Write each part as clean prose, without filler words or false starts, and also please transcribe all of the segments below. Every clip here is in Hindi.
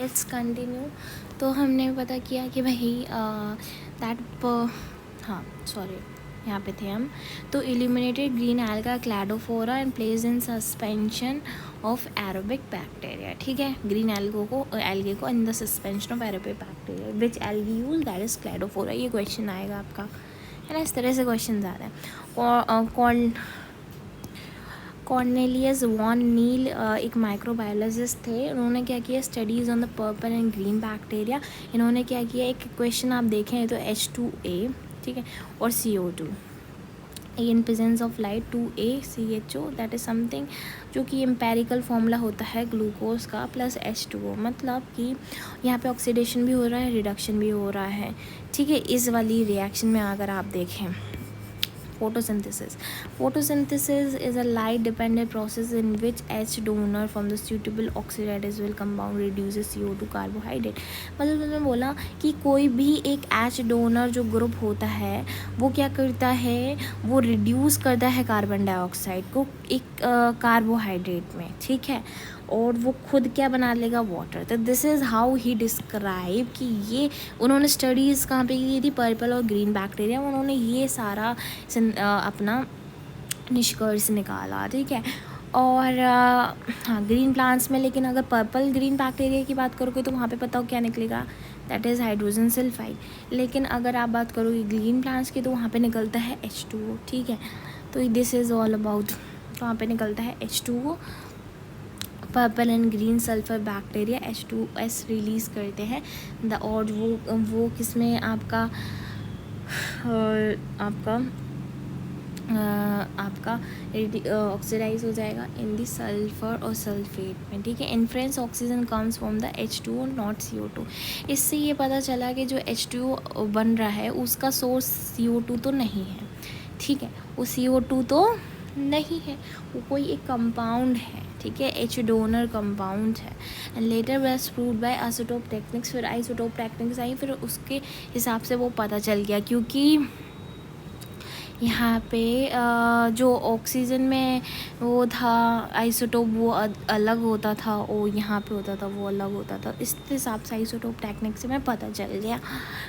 Let's continue. तो हमने पता किया कि भाई हाँ सॉरी यहाँ पे थे हम। तो illuminated green alga Cladophora and place in suspension of aerobic bacteria. ठीक है, ग्रीन एल्गे को in the suspension of aerobic bacteria which algae use, that is Cladophora. ये क्वेश्चन आएगा आपका, है ना। इस तरह से क्वेश्चन आ रहे हैं। कॉर्नेलियस वॉन नील एक माइक्रोबायोलॉजिस्ट थे। उन्होंने क्या किया, studies on the purple and green bacteria. इन्होंने क्या किया, एक क्वेश्चन आप देखें तो H2A, ठीक है, और CO2 in presence of light 2ACHO, that is something जो कि एम्पेरिकल फॉर्मूला होता है ग्लूकोज का प्लस H2O। मतलब कि यहाँ पे ऑक्सीडेशन भी हो रहा है, रिडक्शन भी हो रहा है। ठीक है, इस वाली रिएक्शन में अगर आप देखें photosynthesis is a light dependent process in which H donor from the suitable oxidizable compound reduces CO2 carbohydrate। मतलब तुमने बोला कि कोई भी एक H donor जो ग्रुप होता है वो क्या करता है, वो रिड्यूस करता है कार्बन डाइऑक्साइड को एक कार्बोहाइड्रेट में, ठीक है, और वो खुद क्या बना लेगा, वाटर। तो this is how he describe कि ये उन्होंने स्टडीज़ कहाँ पे की थी, पर्पल और ग्रीन बैक्टीरिया। उन्होंने ये सारा अपना निष्कर्ष निकाला, ठीक है। और हाँ, ग्रीन प्लांट्स में, लेकिन अगर पर्पल ग्रीन बैक्टीरिया की बात करोगे तो वहाँ पे पता हो क्या निकलेगा, दैट इज़ हाइड्रोजन सल्फाइड। लेकिन अगर आप बात करोगे ग्रीन प्लांट्स की तो वहाँ पे निकलता है H2O, ठीक है। तो दिस इज़ ऑल अबाउट, तो वहाँ पे निकलता है H2O। Purple and green sulphur bacteria H2S release करते हैं और वो किसमें आपका ऑक्सीडाइज हो जाएगा इन दी सल्फर और सल्फेट में, ठीक है। Inference oxygen comes from the H2O not CO2। इससे ये पता चला कि जो H2O बन रहा है उसका सोर्स CO2 तो नहीं है, ठीक है, वो CO2 तो नहीं है, वो कोई एक कंपाउंड है, ठीक है, H डोनर कंपाउंड है। And later was proved bye isotope techniques. फिर आइसोटोप टेक्निक्स आई, फिर उसके हिसाब से वो पता चल गया, क्योंकि यहाँ पे जो ऑक्सीजन में वो था आइसोटोप, वो अलग होता था, और यहाँ पे होता था वो अलग होता था। इस हिसाब से आइसोटोप टेक्निक से मैं पता चल गया।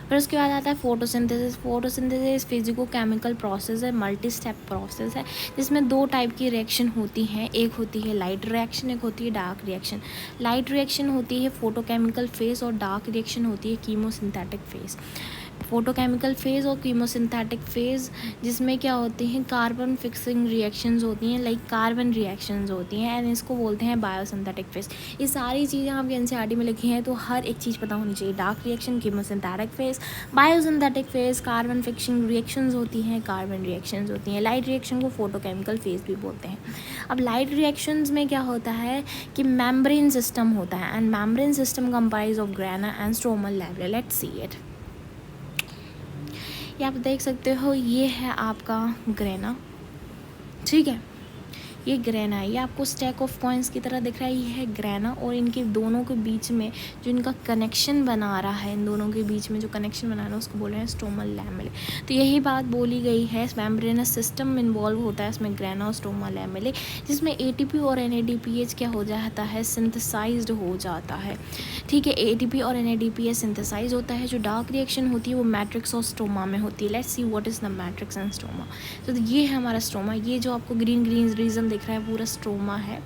फिर उसके बाद आता है फोटोसिंथेसिस फिजिको केमिकल प्रोसेस है, मल्टी स्टेप प्रोसेस है, जिसमें दो टाइप की रिएक्शन होती हैं। एक होती है लाइट रिएक्शन, एक होती है डार्क रिएक्शन। लाइट रिएक्शन होती है फोटोकेमिकल फेज और डार्क रिएक्शन होती है कीमोसिंथेटिक फेज। फोटोकेमिकल फेज़ और कीमोसिंथेटिक फेज़, जिसमें क्या होते हैं, कार्बन फिक्सिंग रिएक्शंस होती हैं, लाइक कार्बन रिएक्शंस होती हैं, एंड इसको बोलते हैं बायोसिंथेटिक फेज़। ये सारी चीज़ें आपके NCERT में लिखी हैं, तो हर एक चीज़ पता होनी चाहिए। Dark reaction, chemosynthetic phase, biosynthetic phase, carbon fixing reactions होती हैं, कार्बन रिएक्शंस होती हैं। लाइट रिएक्शन को फोटोकेमिकल फेज़ भी बोलते हैं। अब लाइट रिएक्शंस में क्या होता है कि मेम्ब्रेन सिस्टम होता है, and membrane system comprise of grana and stromal level. Let's see it. ये आप देख सकते हो, ये है आपका ग्रेना, ठीक है, ये ग्रेना है। ये आपको स्टैक ऑफ कॉइन्स की तरह दिख रहा है, ये है ग्रेना। और इनके दोनों के बीच में जो इनका कनेक्शन बना रहा है, इन दोनों के बीच में जो कनेक्शन बना रहा है उसको बोल रहे हैं स्ट्रोमल लैमेले। तो यही बात बोली गई है, मेम्ब्रेनस सिस्टम इन्वॉल्व होता है इसमें, ग्रेना और स्ट्रोमल लैमेले, जिसमें ATP और NADPH क्या हो जाता है, सिंथेसाइज्ड हो जाता है, ठीक है। ATP और NADPH सिंथेसाइज होता है। जो डार्क रिएक्शन होती है वो मैट्रिक्स और स्ट्रोमा में होती है। Let's see what is the matrix and stroma. तो ये है हमारा स्ट्रोमा। ये जो आपको ग्रीन ग्रीन रीजन दिख रहा है पूरा स्ट्रोमा है,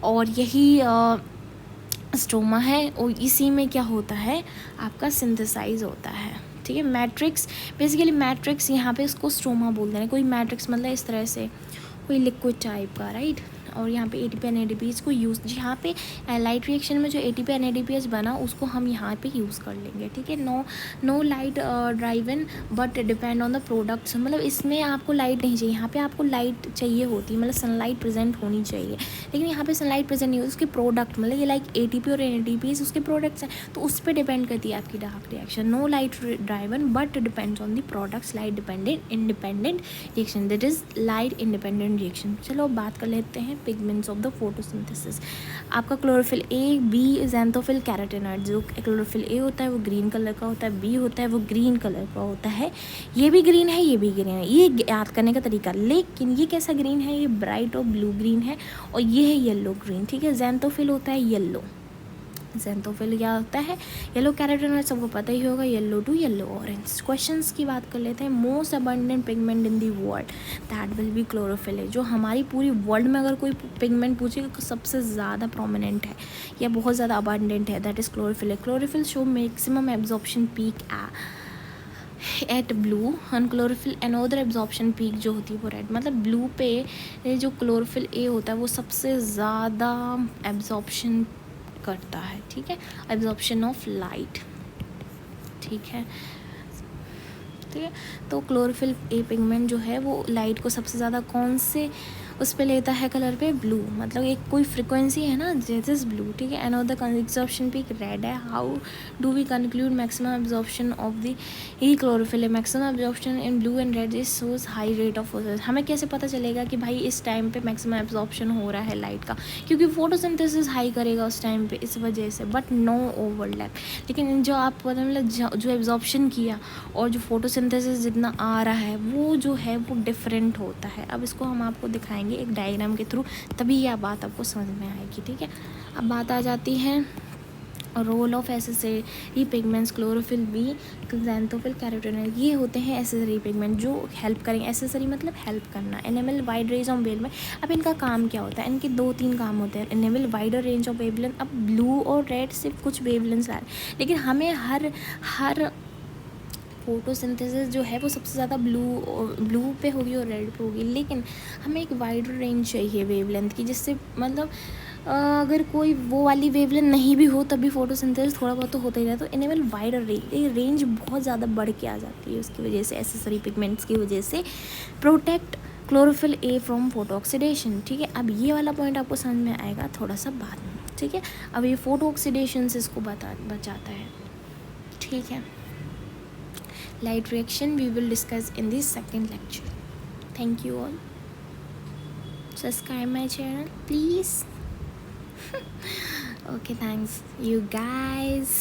और यही स्ट्रोमा है, और इसी में क्या होता है, आपका सिंथेसाइज होता है, ठीक है। मैट्रिक्स, बेसिकली मैट्रिक्स यहाँ पे इसको स्ट्रोमा बोलते हैं। कोई मैट्रिक्स मतलब इस तरह से कोई लिक्विड टाइप का, राइट। और यहाँ पे ATP NADPH को यूज़, यहाँ पे लाइट रिएक्शन में जो ATP NADPH बना उसको हम यहाँ पे यूज़ कर लेंगे, ठीक है। No light driven but depend on the products. मतलब इसमें आपको लाइट नहीं चाहिए, यहाँ पे आपको लाइट चाहिए होती है, मतलब सनलाइट प्रेजेंट होनी चाहिए, लेकिन यहाँ पे सनलाइट प्रेजेंट नहीं होती। उसके प्रोडक्ट, मतलब ये लाइक ATP और NADPH उसके प्रोडक्ट्स हैं, तो उस पर डिपेंड करती है आपकी dark reaction. No light driven but depends on the products, light dependent independent reaction, that is light independent reaction. चलो अब बात कर लेते हैं पिगमेंट्स ऑफ द फोटोसिंथेसिस। आपका chlorophyll A, B, xanthophyll, carotenoid. जो क्लोरोफिल A होता है वो ग्रीन कलर का होता है, B होता है वो ग्रीन कलर का होता है। ये भी ग्रीन है, ये भी ग्रीन है, ये याद करने का तरीका। लेकिन ये कैसा ग्रीन है, ये ब्राइट और ब्लू ग्रीन है, और ये है येलो ग्रीन, ठीक है। ज़ैंथोफिल होता है येलो, ज़ैंथोफिल क्या होता है, येलो कैरोटीनॉइड सबको पता ही होगा, yellow to yellow orange. Questions की बात कर लेते हैं। Most abundant pigment in the world, that will be chlorophyll है। जो हमारी पूरी वर्ल्ड में अगर कोई पिगमेंट पूछेगा तो सबसे ज़्यादा प्रोमिनेंट है या बहुत ज़्यादा अबंडेंट है, दैट इज़ क्लोरोफिल है। Chlorophyll show maximum absorption peak at blue and chlorophyll another absorption peak जो होती है वो रेड। मतलब ब्लू पे जो क्लोरोफिल ए होता है वो सबसे ज़्यादा एब्जॉर्प्शन करता है, ठीक है, एब्जॉर्प्शन ऑफ लाइट, ठीक है। ठीक है, तो क्लोरोफिल ए पिगमेंट जो है वो लाइट को सबसे ज़्यादा कौन से उस पे लेता है कलर पे, ब्लू। मतलब एक कोई फ्रिक्वेंसी है ना, दैट इज ब्लू, ठीक है। And the absorption peak red है। How do we conclude maximum absorption of the ई क्लोरोफिल है, maximum absorption in blue and red is shows high rate of photosynthesis. हमें कैसे पता चलेगा कि भाई इस टाइम पे मैक्सिमम एब्जॉर्प्शन हो रहा है लाइट का, क्योंकि फोटोसिंथेसिस हाई करेगा उस टाइम पे, इस वजह से। बट नो ओवरलैप, लेकिन जो आप मतलब जो एब्जॉर्प्शन किया और जो फोटोसिंथेसिस जितना आ रहा है वो जो है वो डिफरेंट होता है। अब इसको हम आपको दिखाएंगे एक डायग्राम के थ्रू, तभी यह बात आपको समझ में आएगी, ठीक है। अब बात आ जाती है role of accessory pigments, chlorophyll B, xanthophyll, carotenoid. ये होते हैं एसेसरी पिगमेंट जो हेल्प करेंगे। एसेसरी मतलब हेल्प करना। Enable wide range of wavelength. अब इनका काम क्या होता है, इनके 2-3 काम होते हैं। Enable wider range of wavelength. अब ब्लू और रेड सिर्फ कुछ वेवलेंथ्स आ रहे हैं, लेकिन हमें हर फोटोसिंथेसिस जो है वो सबसे ज़्यादा ब्लू पे होगी और रेड पे होगी, लेकिन हमें एक वाइड रेंज चाहिए वेवलेंथ की, जिससे मतलब अगर कोई वो वाली वेवलेंथ नहीं भी हो तभी फोटोसिंथेसिस थोड़ा बहुत तो होता ही रहता है। तो इनेबल वाइडर रेंज बहुत ज़्यादा बढ़ के आ जाती है उसकी वजह से, एसेसरी पिगमेंट्स की वजह से। Protect chlorophyll A from photo oxidation, ठीक है। अब ये वाला पॉइंट आपको समझ में आएगा थोड़ा सा बाद में, ठीक है। अब ये फोटो ऑक्सीडेशन से इसको बचाता है, ठीक है। Light reaction we will discuss in the second lecture. Thank you all. Subscribe my channel please. Okay, thanks you guys.